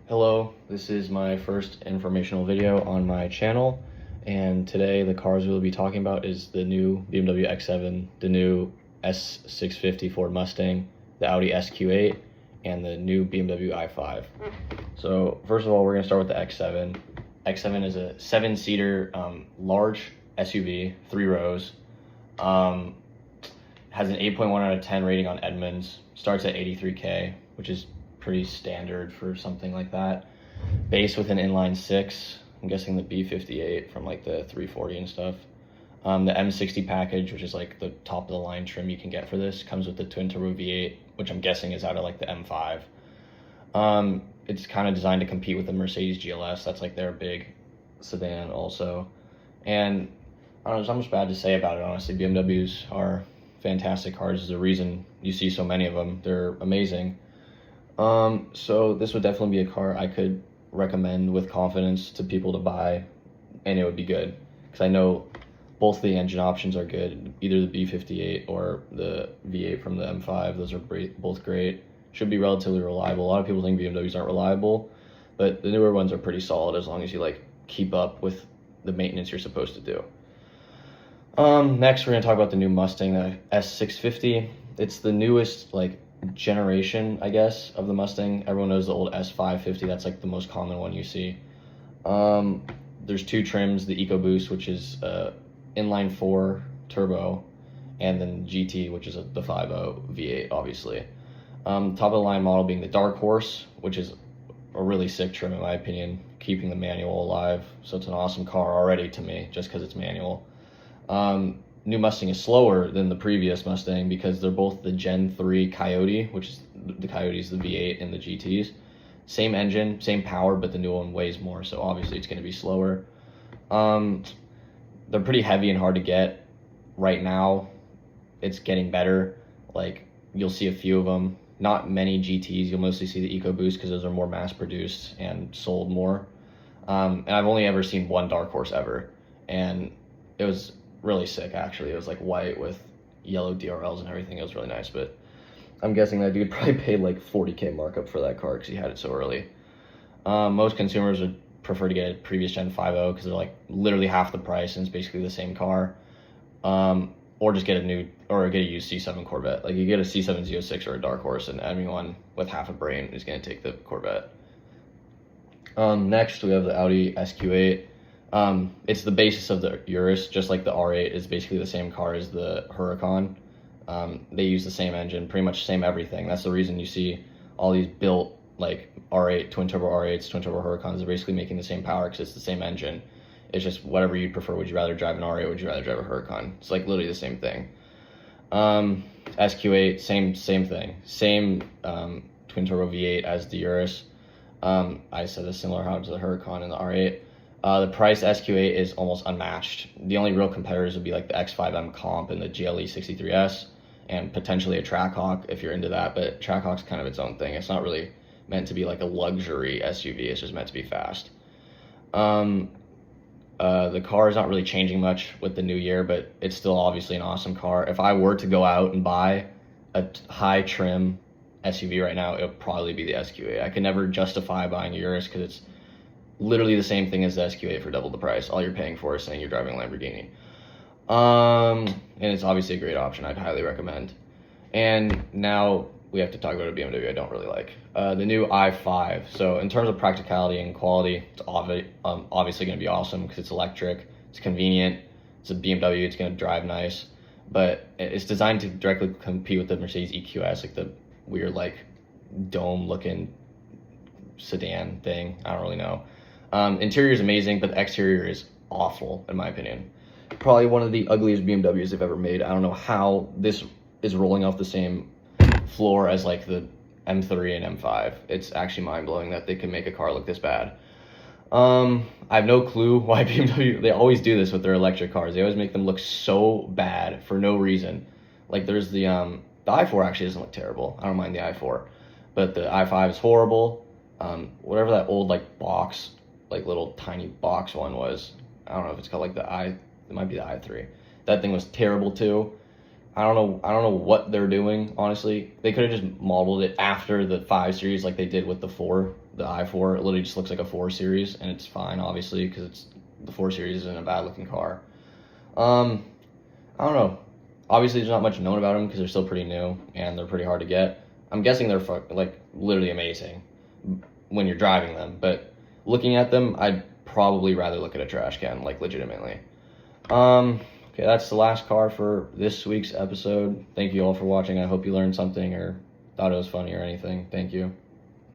Hello, this is my first informational video on my channel, and today the cars we'll be talking about is the new BMW X7, the new S650 Ford Mustang, the Audi SQ8, and the new BMW i5. So first of all, we're going to start with the X7. X7 is a 7-seater large SUV, 3 rows. Has an 8.1 out of 10 rating on Edmunds, starts at $83K, which is pretty standard for something like that. Base with an inline 6, I'm guessing the B58 from like the 340 and stuff. The M60 package, which is like the top of the line trim you can get for this, comes with the twin turbo V8, which I'm guessing is out of like the M5. It's kind of designed to compete with the Mercedes GLS. That's like their big sedan also. And I don't know, there's not much bad to say about it, honestly. BMWs are fantastic cars. There's a reason you see so many of them. They're amazing. So this would definitely be a car I could recommend with confidence to people to buy, and it would be good. Because I know both the engine options are good, either the B58 or the V8 from the M5. Those are both great. Should be relatively reliable. A lot of people think BMWs aren't reliable, but the newer ones are pretty solid as long as you like keep up with the maintenance you're supposed to do. Next we're going to talk about the new Mustang, the S650. It's the newest like generation, I guess, of the Mustang. Everyone knows the old S550. That's like the most common one you see. There's 2 trims, the EcoBoost, which is inline 4 turbo, and then GT, which is the 5.0 V8, obviously. Top of the line model being the Dark Horse, which is a really sick trim in my opinion, keeping the manual alive. So it's an awesome car already to me, just because it's manual. New Mustang is slower than the previous Mustang because they're both the Gen 3 Coyote, which is the Coyote's the V8 and the GT's. Same engine, same power, but the new one weighs more, so obviously it's going to be slower. They're pretty heavy and hard to get. Right now, it's getting better. Like, you'll see a few of them. Not many GTs. You'll mostly see the EcoBoost because those are more mass-produced and sold more. And I've only ever seen one Dark Horse ever, and it was really sick, actually. It was like white with yellow DRLs and everything. It was really nice, but I'm guessing that dude probably paid like 40K markup for that car because he had it so early. Most consumers would prefer to get a previous gen 5.0 because they're like literally half the price and it's basically the same car. Or just get a used C7 Corvette. Like, you get a C7 Z06 or a Dark Horse, and anyone with half a brain is going to take the Corvette. Next we have the Audi SQ8. It's the basis of the Urus, just like the R8 is basically the same car as the Huracan. They use the same engine, pretty much same everything. That's the reason you see all these built like R8, twin turbo R8s, twin turbo Huracans. They're basically making the same power because it's the same engine. It's just whatever you'd prefer. Would you rather drive an R8 or would you rather drive a Huracan? It's like literally the same thing. SQ8, same thing. Same twin turbo V8 as the Urus. I said a similar how to the Huracan and the R8. The price SQ8 is almost unmatched. The only real competitors would be like the X5M Comp and the GLE 63S, and potentially a Trackhawk if you're into that, but Trackhawk's kind of its own thing. It's not really meant to be like a luxury SUV, it's just meant to be fast. The car is not really changing much with the new year, but it's still obviously an awesome car. If I were to go out and buy a high trim SUV right now, it would probably be the SQ8. I could never justify buying a Urus because it's literally the same thing as the SQ8 for double the price. All you're paying for is saying you're driving a Lamborghini. And it's obviously a great option. I'd highly recommend. And now we have to talk about a BMW I don't really like. The new i5. So in terms of practicality and quality, it's obviously going to be awesome because it's electric, it's convenient, it's a BMW, it's going to drive nice. But it's designed to directly compete with the Mercedes EQS, like the weird like dome-looking sedan thing. I don't really know. Interior is amazing, but the exterior is awful, in my opinion. Probably one of the ugliest BMWs they've ever made. I don't know how this is rolling off the same floor as like the M3 and M5. It's actually mind-blowing that they can make a car look this bad. I have no clue why BMW, they always do this with their electric cars. They always make them look so bad for no reason. Like there's the i4 actually doesn't look terrible. I don't mind the i4, but the i5 is horrible. Whatever that old like box, like little tiny box one was, I don't know if it's called like it might be the i3. That thing was terrible too. I don't know what they're doing, honestly. They could have just modeled it after the 5 Series like they did with the 4, the i4. It literally just looks like a 4 Series, and it's fine, obviously, because it's the 4 Series isn't a bad-looking car. I don't know. Obviously, there's not much known about them because they're still pretty new, and they're pretty hard to get. I'm guessing they're, like, literally amazing when you're driving them, but looking at them, I'd probably rather look at a trash can, like, legitimately. Okay, that's the last car for this week's episode. Thank you all for watching. I hope you learned something or thought it was funny or anything. Thank you.